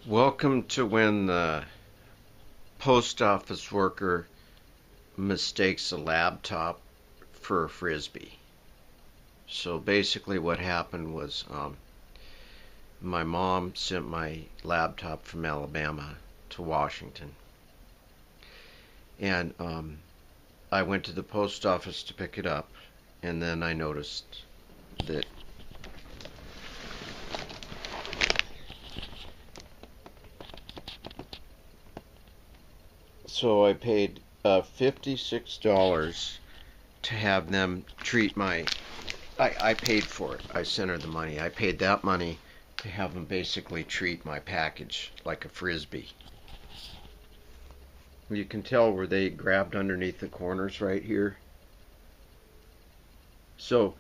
Welcome to when the post office worker mistakes a laptop for a frisbee. So basically, what happened was my mom sent my laptop from Alabama to Washington, and I went to the post office to pick it up, and then I noticed that so I paid $56 to have them treat my. I paid for it. I sent her the money. I paid that money to have them basically treat my package like a frisbee. You can tell where they grabbed underneath the corners right here. So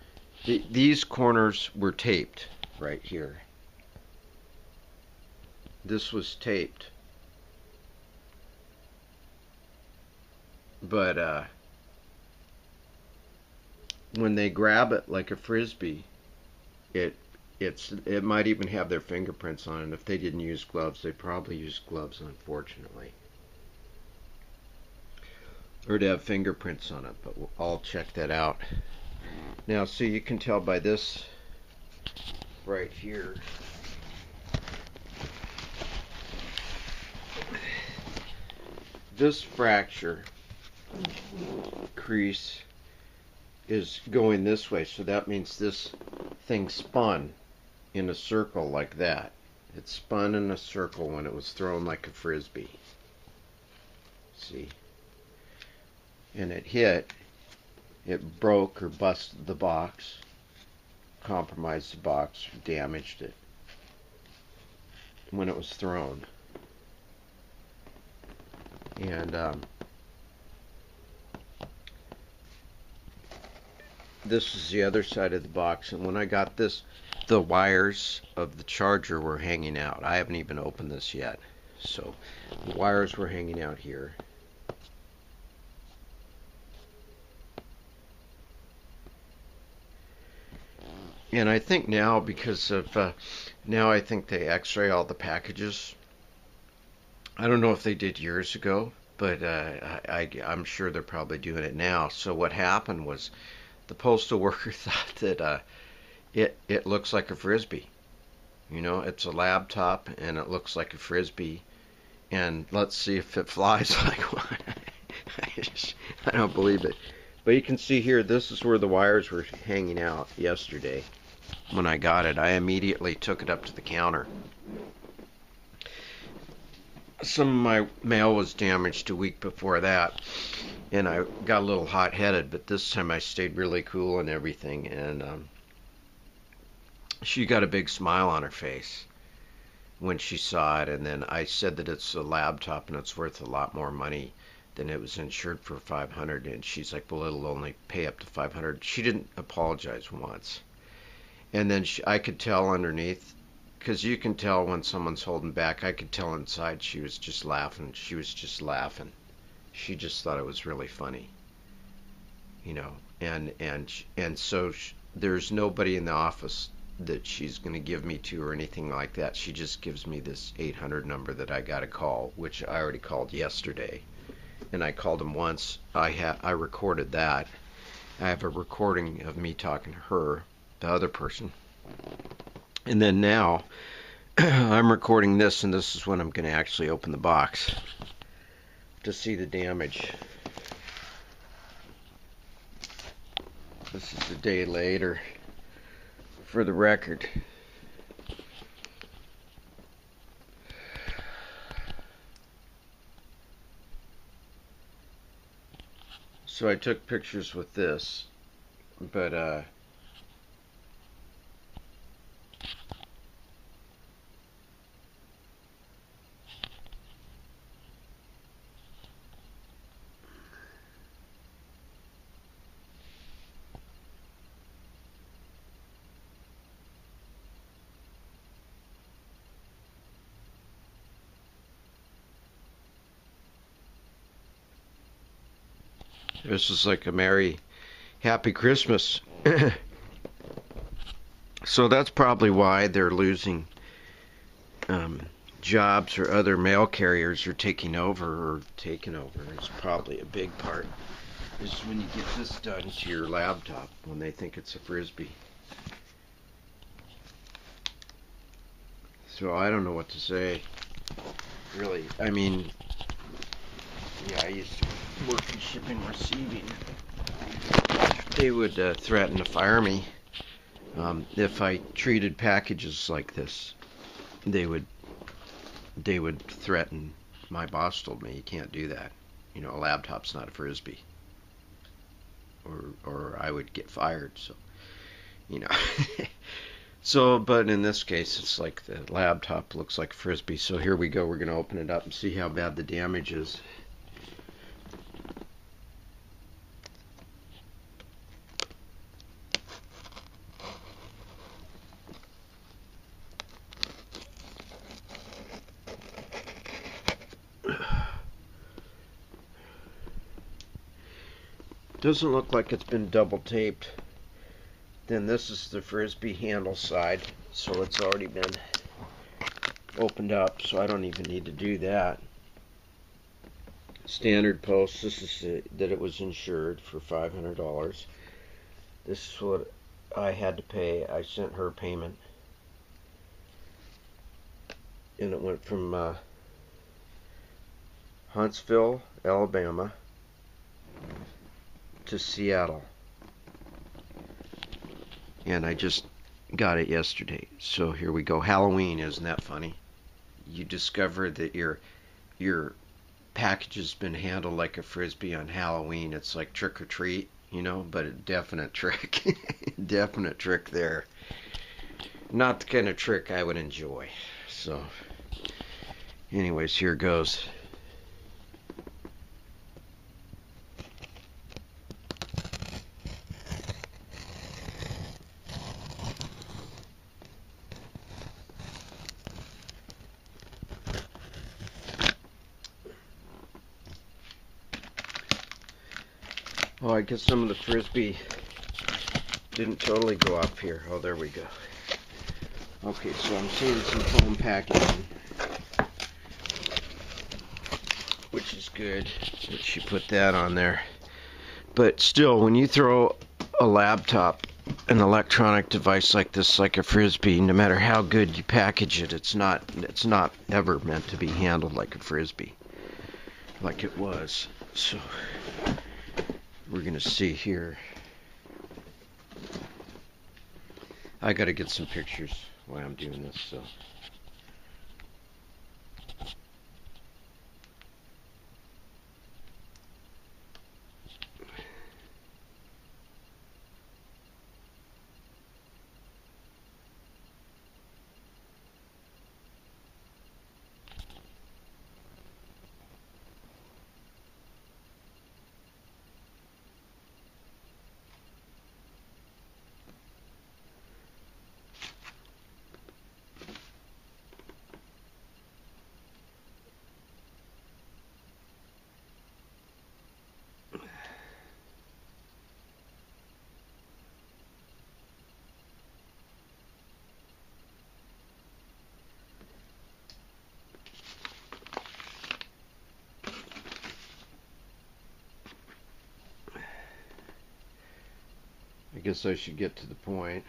these corners were taped right here. This was taped. But when they grab it like a frisbee, it might even have their fingerprints on it. If they didn't use gloves, they probably used gloves, unfortunately, or to have fingerprints on it. But I'll check that out. Now, so you can tell by this right here. This fracture crease is going this way, so that means this thing spun in a circle like that. It spun in a circle when it was thrown like a frisbee. See? And it hit, it broke or busted the box, compromised the box, damaged it when it was thrown. And this is the other side of the box, and when I got this, the wires of the charger were hanging out. I haven't even opened this yet. So the wires were hanging out here. And I think now, because of now I think they x-ray all the packages. I don't know if they did years ago, but I'm sure they're probably doing it now. So what happened was the postal worker thought that it looks like a frisbee. You know, it's a laptop and it looks like a frisbee. And let's see if it flies like one. I don't believe it. But you can see here, this is where the wires were hanging out yesterday when I got it. I immediately took it up to the counter. Some of my mail was damaged a week before that, and I got a little hot-headed, but this time I stayed really cool and everything, and she got a big smile on her face when she saw it. And then I said that it's a laptop and it's worth a lot more money than it was insured for $500, and she's like, well, it'll only pay up to $500. She didn't apologize once. And then I could tell underneath, because you can tell when someone's holding back. I could tell inside she was just laughing. She was just laughing. She just thought it was really funny, you know. And so there's nobody in the office that she's going to give me to or anything like that. She just gives me this 800 number that I got to call, which I already called yesterday. And I called him once. I recorded that. I have a recording of me talking to her, the other person. And then now I'm recording this, and this is when I'm going to actually open the box to see the damage. This is a day later for the record. So I took pictures with this, but this is like a merry, happy Christmas. So that's probably why they're losing jobs or other mail carriers are taking over, is probably a big part, is when you get this done to your laptop, when they think it's a Frisbee. So I don't know what to say, really. I mean, yeah, I used to work in shipping and receiving. They would threaten to fire me if I treated packages like this. They would threaten. My boss told me, you can't do that. You know, a laptop's not a Frisbee, or I would get fired. So, you know. So, but in this case, it's like the laptop looks like a Frisbee. So here we go. We're going to open it up and see how bad the damage is. Doesn't look like it's been double taped. Then this is the Frisbee handle side, so it's already been opened up, so I don't even need to do that. Standard post, this is that it was insured for $500. This is what I had to pay. I sent her payment, and it went from Huntsville, Alabama to Seattle, and I just got it yesterday. So here we go. Halloween, isn't that funny? You discover that your package has been handled like a Frisbee on Halloween. It's like trick or treat, you know, but a definite trick. Definite trick there. Not the kind of trick I would enjoy. So anyways, here goes. Oh, I guess some of the Frisbee didn't totally go up here. Oh, there we go. Okay, so I'm seeing some foam packaging, which is good that she put that on there. But still, when you throw a laptop, an electronic device like this, like a Frisbee, no matter how good you package it, it's not ever meant to be handled like a Frisbee, like it was. So we're gonna see here. I gotta get some pictures while I'm doing this, so. I guess I should get to the point.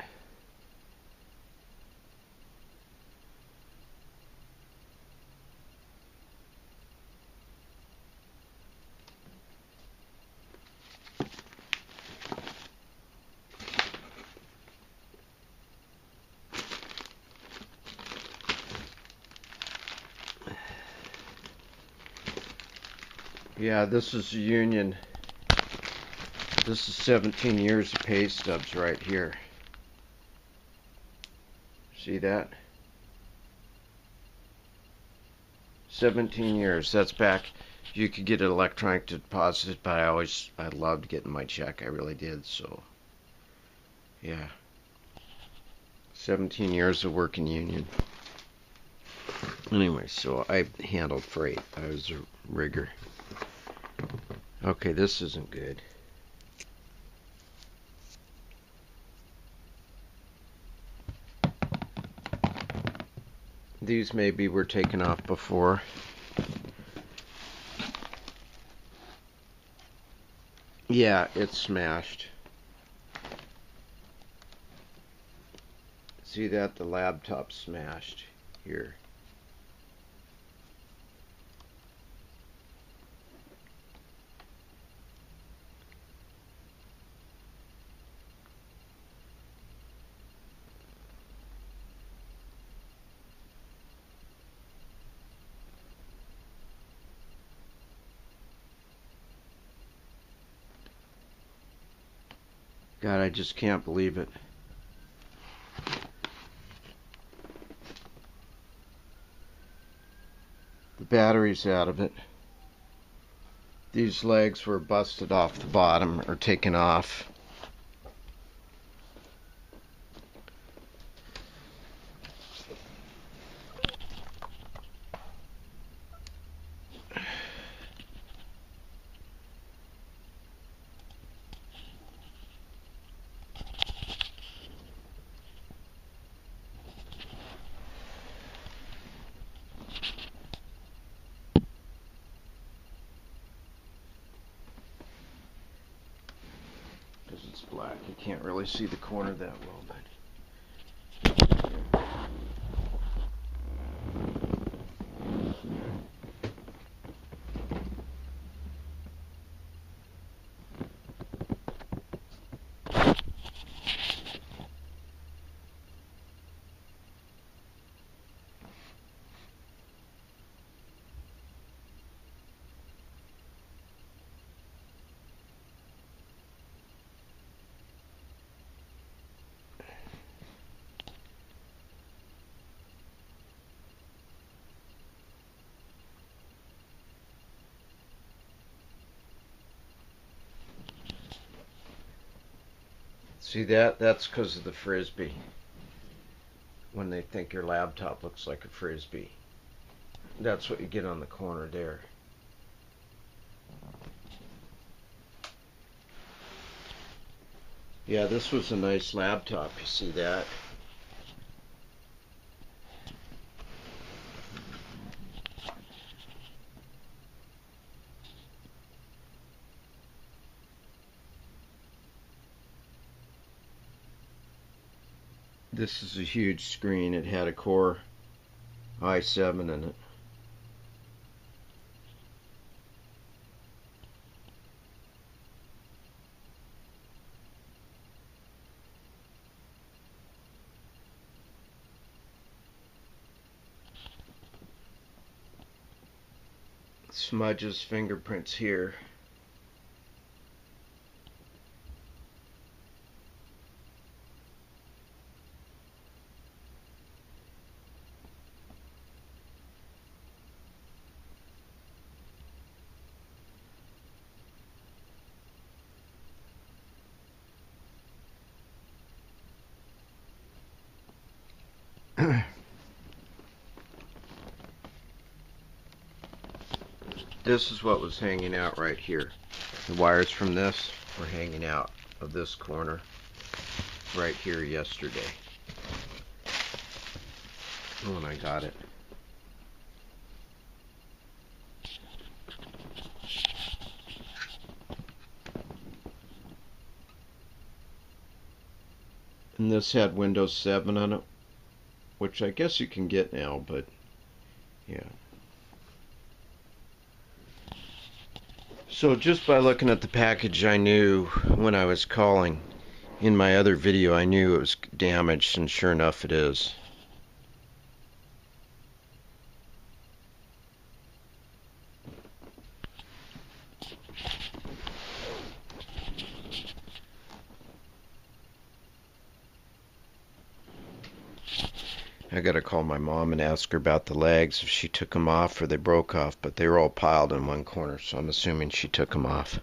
Yeah, this is a union. This is 17 years of pay stubs right here. See that? 17 years. That's back. You could get an electronic deposit, but I loved getting my check. I really did. So, yeah. 17 years of working union. Anyway, so I handled freight. I was a rigger. Okay, this isn't good. These maybe were taken off before. Yeah, it's smashed. See that? The laptop smashed here. God, I just can't believe it. The battery's out of it. These legs were busted off the bottom or taken off. Because it's black, you can't really see the corner that well, but see that? That's because of the frisbee. When they think your laptop looks like a frisbee. That's what you get on the corner there. Yeah, this was a nice laptop, you see that? This is a huge screen. It had a Core i7 in it. Smudge's fingerprints here. This is what was hanging out right here. The wires from this were hanging out of this corner right here yesterday when I got it. And this had Windows 7 on it, which I guess you can get now, but yeah. So just by looking at the package, I knew when I was calling. In my other video, I knew it was damaged, and sure enough it is. I gotta call my mom and ask her about the legs, if she took them off or they broke off, but they were all piled in one corner, so I'm assuming she took them off.